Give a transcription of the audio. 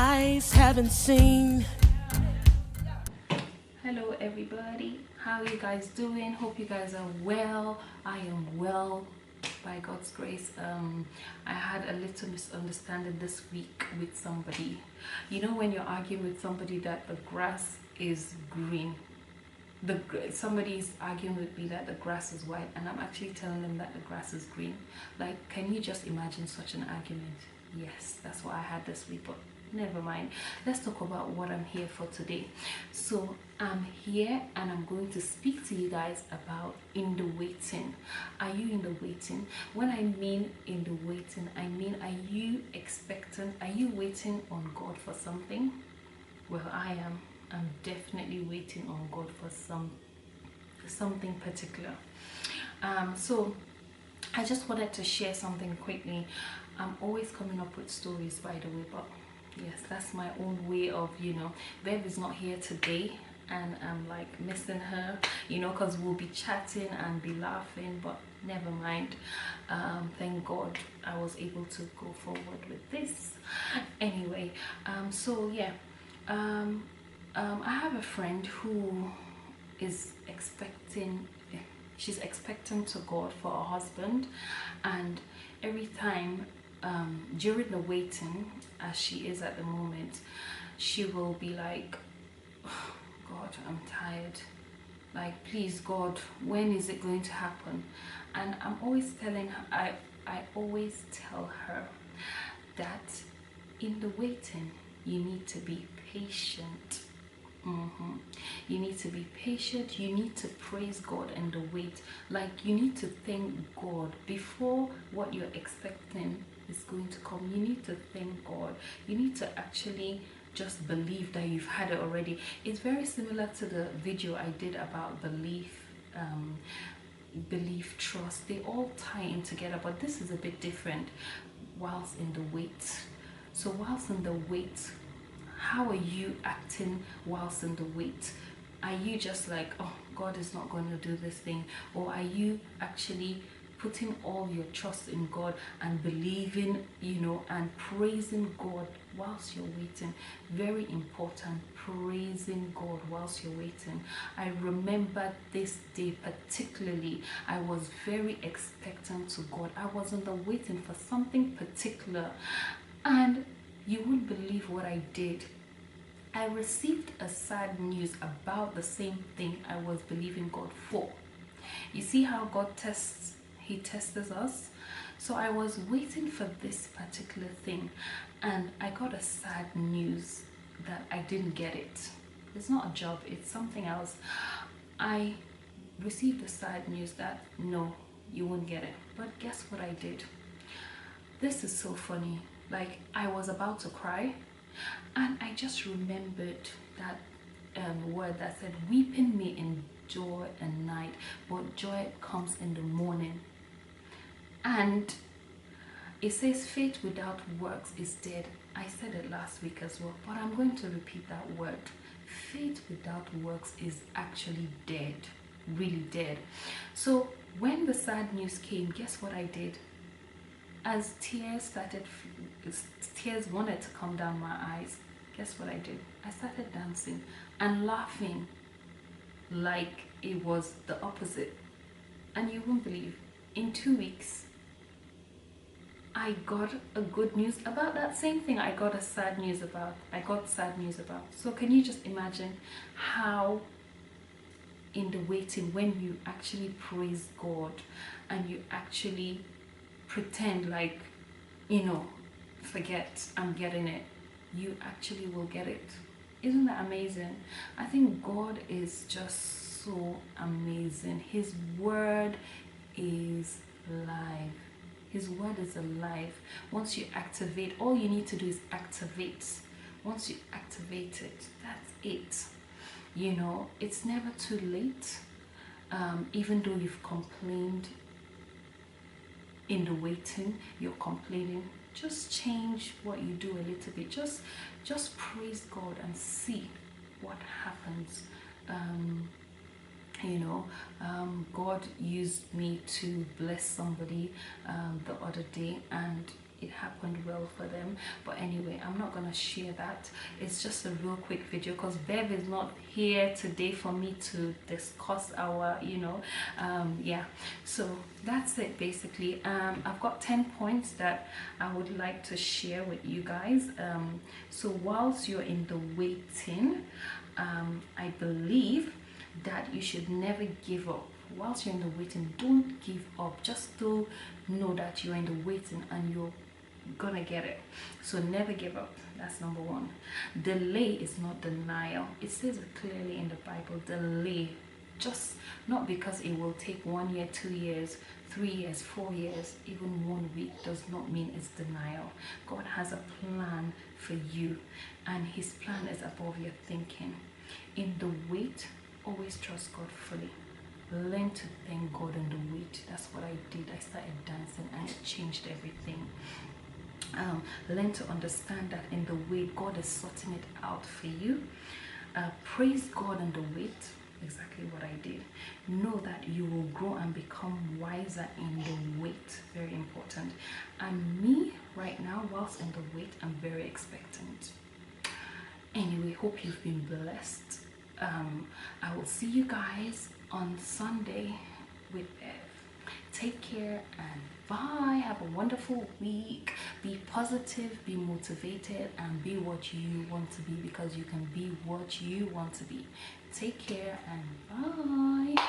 eyes haven't seen. Hello everybody, how are you guys doing? Hope you guys are well. I am well by God's grace. I had a little misunderstanding this week with somebody. You know when you're arguing with somebody that the grass is green, somebody is arguing with me that the grass is white, and I'm actually telling them that the grass is green. Like, can you just imagine such an argument? Yes, that's what I had this week, but never mind. Let's talk about what I'm here for today. So I'm here and I'm going to speak to you guys about in the waiting. Are you in the waiting? When I mean in the waiting, I mean, are you expectant? Are you waiting on God for something? Well, I am. I'm definitely waiting on God for something particular. So I just wanted to share something quickly. I'm always coming up with stories, by the way, but yes, that's my own way of, Bev is not here today and I'm like missing her, because we'll be chatting and be laughing, but never mind. Thank God I was able to go forward with this. Anyway, so yeah. I have a friend who is she's expectant to God for a husband, and every time during the waiting, as she is at the moment, she will be like, oh, God, I'm tired. Like, please, God, when is it going to happen? And I'm always telling her, I always tell her that in the waiting, you need to be patient. You need to be patient. You need to praise God in the wait. Like, you need to thank God before what you're expecting is going to come. You need to thank God. You need to actually just believe that you've had it already. It's very similar to the video I did about belief, trust. They all tie in together, but this is a bit different. Whilst in the wait. So whilst in the wait, how are you acting whilst in the wait? Are you just like, oh, God is not going to do this thing? Or are you actually putting all your trust in God and believing, and praising God whilst you're waiting? Very important, praising God whilst you're waiting. I remember this day particularly, I was very expectant to God. I was in the waiting for something particular, and you wouldn't believe what I did. I received a sad news about the same thing I was believing God for. You see how God tests? He tests us. So I was waiting for this particular thing, and I got a sad news that I didn't get it. It's not a job, it's something else. I received the sad news that no, you won't get it. But guess what I did? This is so funny. Like, I was about to cry, and I just remembered that word that said, weeping may endure a night, but joy comes in the morning. And it says faith without works is dead. I said it last week as well, but I'm going to repeat that word. Faith without works is actually dead, really dead. So when the sad news came, guess what I did? As tears wanted to come down my eyes, guess what I did? I started dancing and laughing like it was the opposite. And you won't believe, in 2 weeks, I got a good news about that same thing I got sad news about. So can you just imagine how in the waiting, when you actually praise God and you actually pretend like, forget I'm getting it, you actually will get it. Isn't that amazing? I think God is just so amazing. His word is live. His word is alive. Once you activate, all you need to do is activate. Once you activate it, that's it. It's never too late. Even though you've complained in the waiting, you're complaining, just change what you do a little bit. Just praise God and see what happens. you know. God used me to bless somebody the other day, and it happened well for them. But anyway, I'm not gonna share that. It's just a real quick video because Bev is not here today for me to discuss our, yeah. So that's it basically. I've got 10 points that I would like to share with you guys. So whilst you're in the waiting, I believe that you should never give up. Whilst you're in the waiting, don't give up. Just to know that you're in the waiting and you're gonna get it. So never give up. That's number one. Delay is not denial. It says it clearly in the Bible. Delay, just not because it will take 1 year, 2 years, 3 years, 4 years, even 1 week does not mean it's denial. God has a plan for you, and his plan is above your thinking. In the wait, always trust God fully. Learn to thank God in the wait. That's what I did. I started dancing and it changed everything. Learn to understand that in the wait, God is sorting it out for you. Praise God in the wait. Exactly what I did. Know that you will grow and become wiser in the wait. Very important. And me right now, whilst in the wait, I'm very expectant. Anyway, hope you've been blessed. I will see you guys on Sunday with Bev. Take care and bye. Have a wonderful week. Be positive, be motivated, and be what you want to be, because you can be what you want to be. Take care and bye.